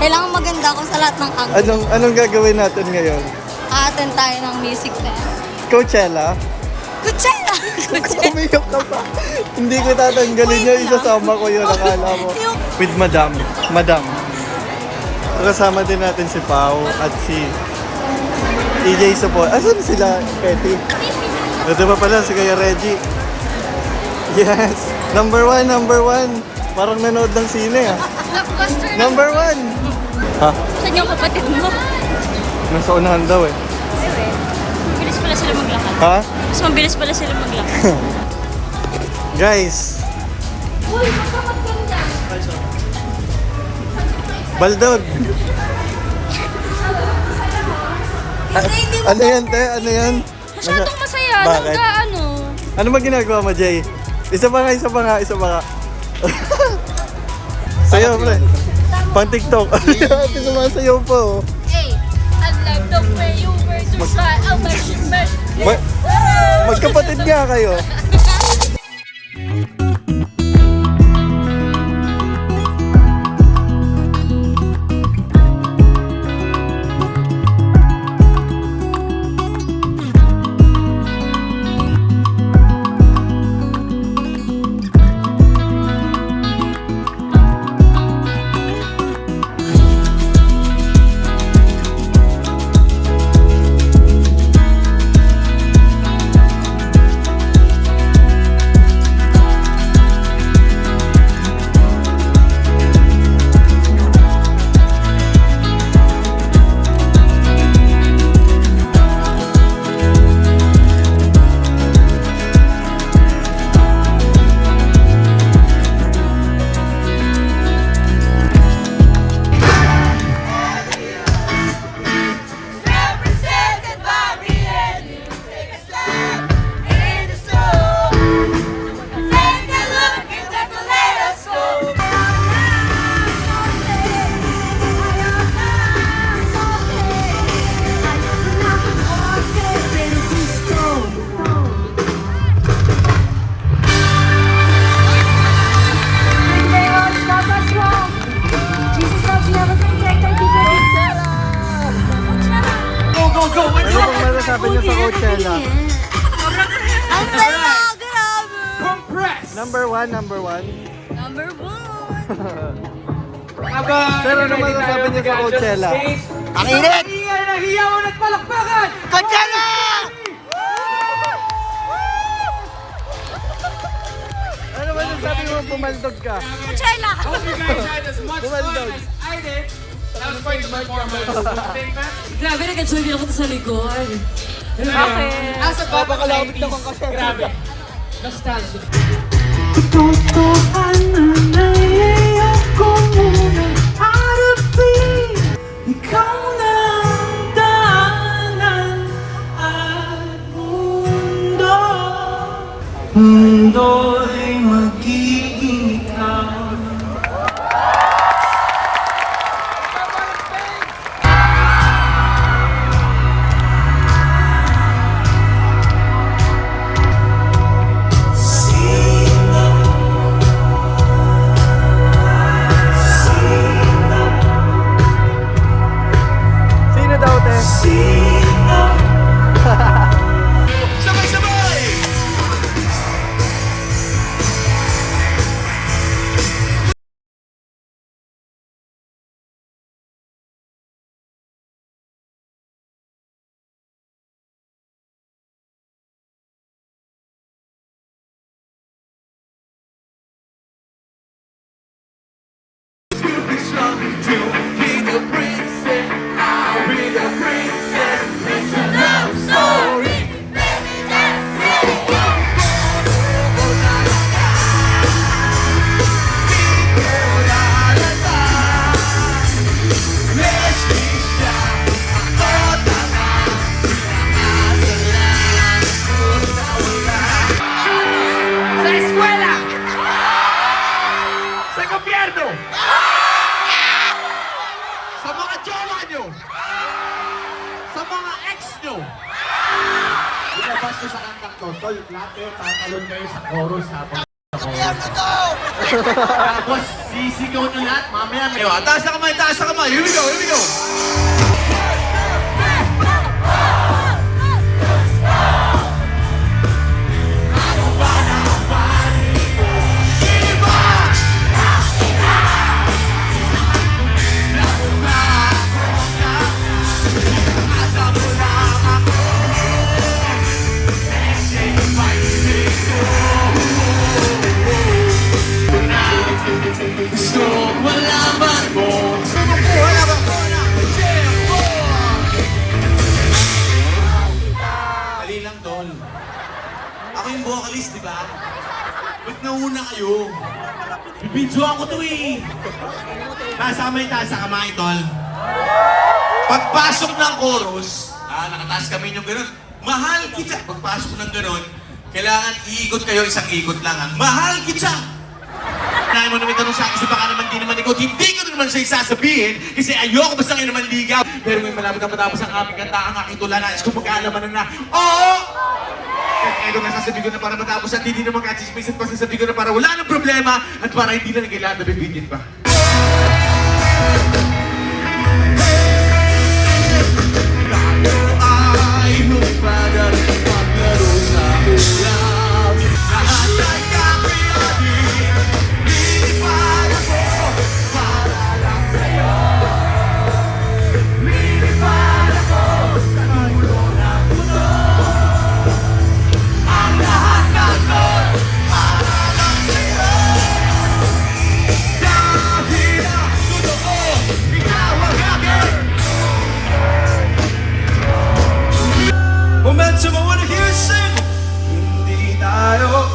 Kailangan maganda ako sa lahat ng angle. Anong gagawin natin ngayon? Aaten tayo ng music fest. Coachella? Coachella! Kumiyok ka pa. Hindi ko tatanggalin yun. Isasama ko yun. Akala mo. With Madam. Kasama din natin si Pao at si EJ Support. Asan sila, Petty? Ito pa pala si Kuya Reggie. Yes. Number one. Parang nanood ng sine ah. Blockbuster Number 1. Ha? Saan yung kapatid mo? Nasa unahan daw eh. Mabilis pala sila maglakad. Ha? Mas mabilis pala sila maglakad. Guys, Uy, magkakaganda. Baldog. Hindi mo Ano yan, te? Ano yan? masyadong masaya. Bakit? Nanggaano. Ano ba ginagawa mo, Jay? Isa pa nga. Sayo, pre. Pang TikTok. Ate, sumasayaw pa, oh. Hey, I love the way you wear your style. Oh, my shit, man. Magkapatid nga kayo. Ano bang masasabi niyo sa Coachella? Ang saya, grabe. Number one. Number 1. Sir, ano masasabi niyo sa Coachella? Ang init! Nahiya mo nagpalakpakan! Coachella! Ano masasabi mo bumaldog ka? Coachella. I hope you guys had as much fun Bumaldog. as I did. That was quite the performance. Statement? Grabe, nag-enjoy ako sa likod. Bakit? As a papakalapit naman kasi. Grabe. Nostalgia. Totohanan ay ayoko munang harapin. Ikaw na ang daanan at mundo. Mundo'y magiging ikaw. Sino daw, te? Sa eskwela! Sa gobyerno! Sa mga jowa nyo! Sa mga ex nyo! Ilabas nyo sa kantang to, tol, lahat kayo tatalon kayo sa chorus habang Gobyerno to! Tapos, sisigaw na lahat. Mamaya, may... Taas na kamay, taas na kamay. Here we go, here we go. Gusto malaman mo. Wala ba ko na? Dali lang, Tol. Ako yung vocalist, di ba? Ba't nauna kayo? Bibidyoan ko to eh. Taas sa kamay, Tol. Pagpasok ng chorus, nakataas kami yung gano'n. Mahal kita. Pagpasok ng gano'n, kailangan iikot kayo, isang ikot lang. Mahal kita! Kaya mo naman tanong sa akin, baka naman di naman ikaw, hindi ko naman siya isasabihin kasi ayoko basta kayo naman ligaw. Pero may malapit na matapos ang aming kanta, ang aking tula, nais ko magkaalaman na oo! Kaya ito nga sasabihin ko na para matapos at hindi naman kachismis at pasasabihin ko na para wala nang problema at para hindi na kailangan na bibigyan pa. Ay, magpadal, maglaro sa ulam. Lahat ay kakayanin. Lilipad ako para lang sa'yo. Lilipad ako sa dulo ng mundo. Ang lahat gagawin para lang sa'yo. Dahil ang totoo, ikaw ang gagawin. Momentum, I wanna hear you sing. Hindi tayo.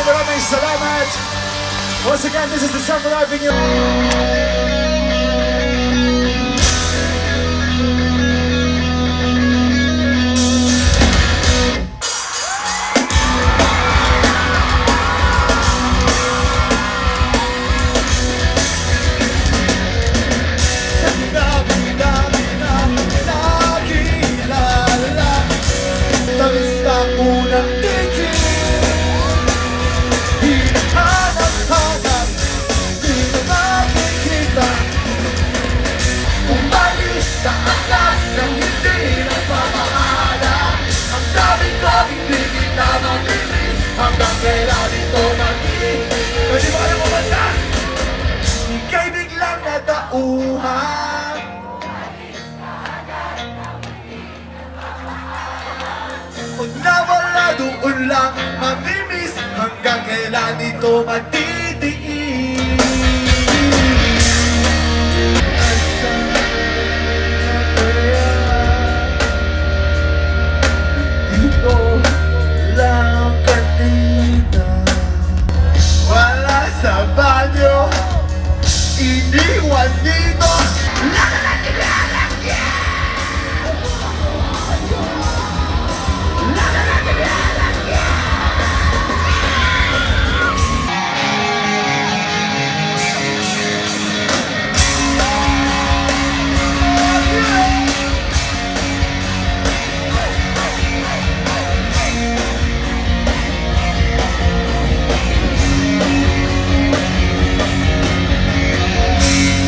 Maraming salamat! Once again, this is the Summer Avenue. Kita Kung nawala doon lang mamimiss hanggang kailan ito matitiis. Asan na kaya dito lang kanina? Wala sa banyo, iniwan dito.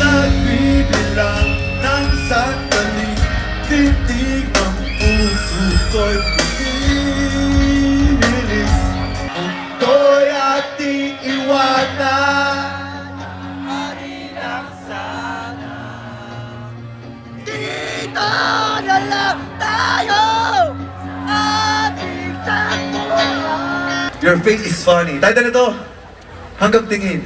Nagbibilang ng sandali, titig ng puso ko'y pinilis. Mundo'y ating iwanan. Dito na lang tayo! Ating takbuhan! Your face is funny. Title na to, Hanggang Tingin.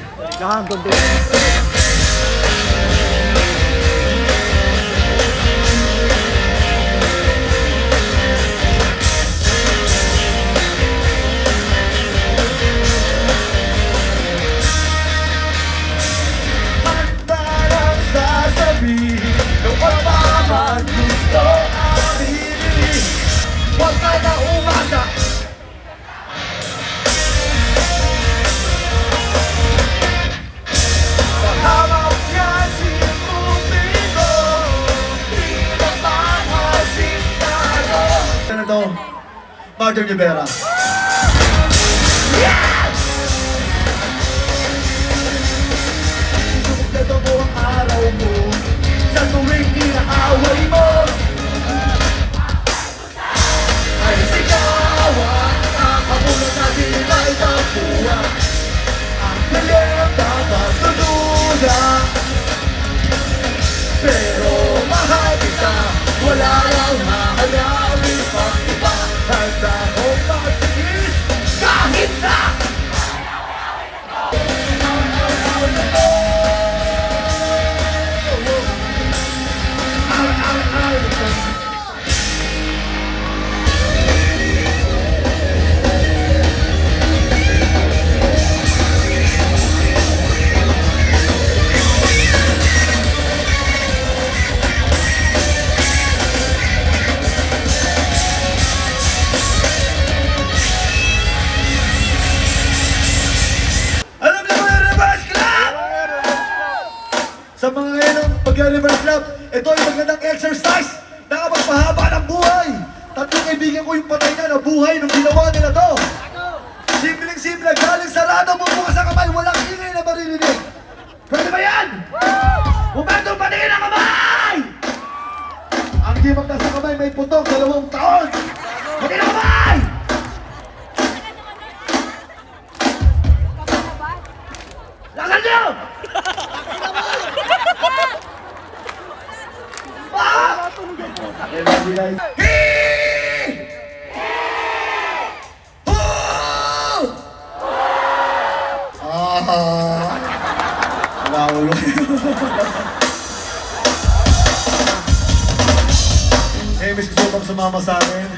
Handa lang sasabihin ng pagmamahal gusto aminin. Huwag ka na umasa. Hawak niya si Cupido, di mapahasin tayo. Ano to? Martin Rivera. Ito po ang araw mo, sa tuwing inaaway mo. Ay sigawan, nakamulat natin ay tapuan. Ang galing dapat tutunan. Pero mahal kita, wala lang hahanapin pang iba. Handa akong magtiis kahit na alam niyo ba yung Reverse Club? Sa mga ngayon ng pag-Reverse Club, ito ay magandang exercise na kapagpahaba ng buhay. Tatlong kaibigan ko yung patay na buhay nung ginawa nila to. Simpleng-simple, galing sarado, bubukas ang kamay, walang ingay na maririnig. Pwede ba yan? Bumentong patingin ang kamay! Ang di magtas sa kamay may putong 2 taon. Patingin ang kamay! Lasan nyo! Naulo. Hey, miss gusto bang sumama sa akin?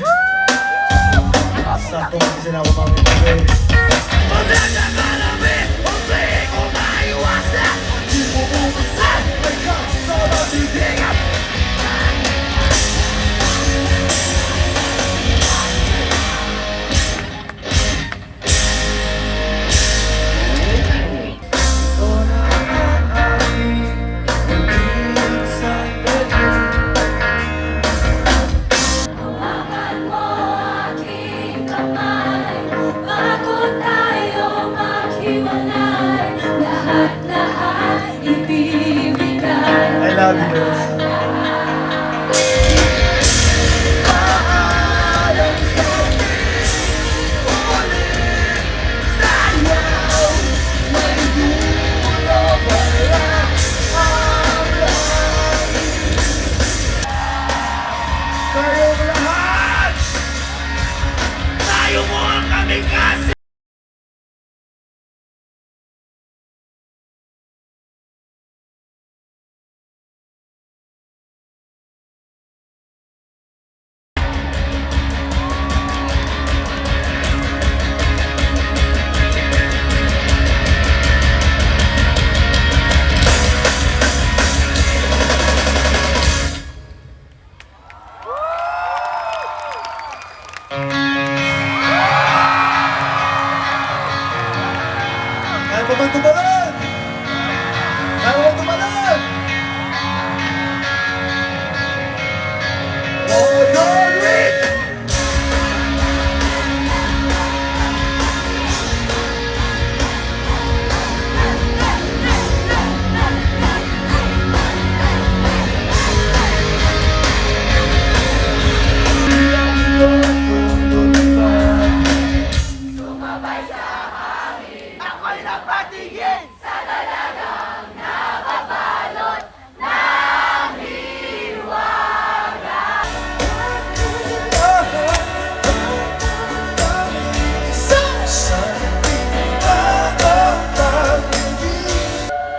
Sakto kasi sila ako mamimigay. Hawakan mo aking kamay, bago tayo maghiwalay. Lahat-lahat ibibigay. I love you girls. Kayong lahat!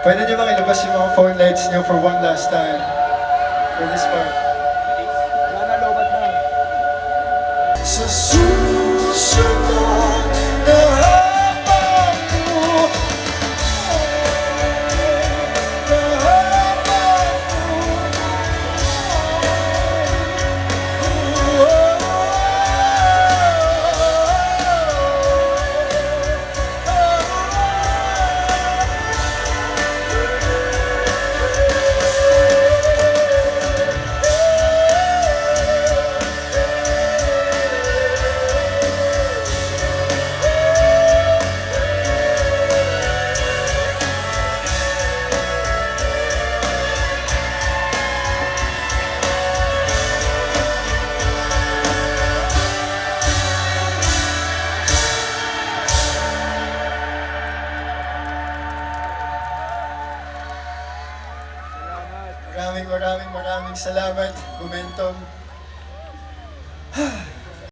Pwede niyo bang ilabas yung mga phone lights niyo for one last time? For this part. Sa susunod na habang Maraming salamat, Momentum.